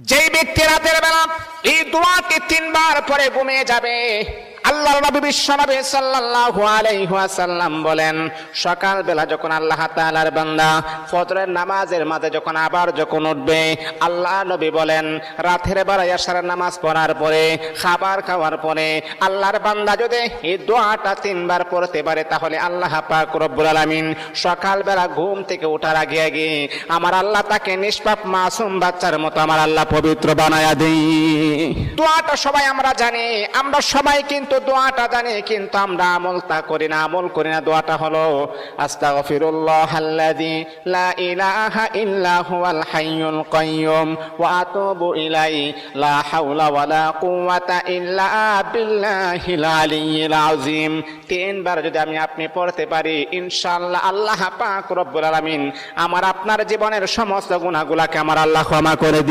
যেই ব্যক্তি রাতের বেলা এই দোয়াটি 3 বার পরে ঘুমিয়ে যাবে, আল্লাহর নবী বিশ্বনবী সাল্লাল্লাহু আলাইহি ওয়াসাল্লাম বলেন, সকাল বেলা যখন আল্লাহ তাআলার বান্দা ফজরের নামাজের মাঝে যখন উঠবে, আল্লাহ নবী বলেন রাতের বেলা এশারের নামাজ পড়ার পরে, খাবার খাওয়ার পরে আল্লাহর বান্দা যদি এই দোয়াটা 3 বার পড়তে পারে, তাহলে আল্লাহ পাক রব্বুল আলামিন সকাল বেলা ঘুম থেকে ওঠার আগে আগে আমার আল্লাহ তাকে নিষ্পাপ মাসুম বাচ্চার মতো আমার আল্লাহ পবিত্র বানায়া দেই। দোয়াটা সবাই আমরা জানি, আমরা সবাই কিন্তু দোয়াটা জানি, কিন্তু আমরা আমল করি না। দোয়াটা হলো আস্তাগফিরুল্লাহাল্লাযী লা ইলাহা ইল্লা হুয়াল হাইয়ুল কাইয়্যুম ওয়া আতুবু ইলাইহি লা হাওলা ওয়ালা কুওয়াতা ইল্লা বিল্লাহিল আলিয়্যিল আযীম। 3 বার যদি আপনি পড়তে পারি, ইনশাআল্লাহ আল্লাহ পাক রব্বুল আলামিন আমার আপনার জীবনের সমস্ত গুনাহগুলোকে আমার আল্লাহ ক্ষমা করে দিবেন।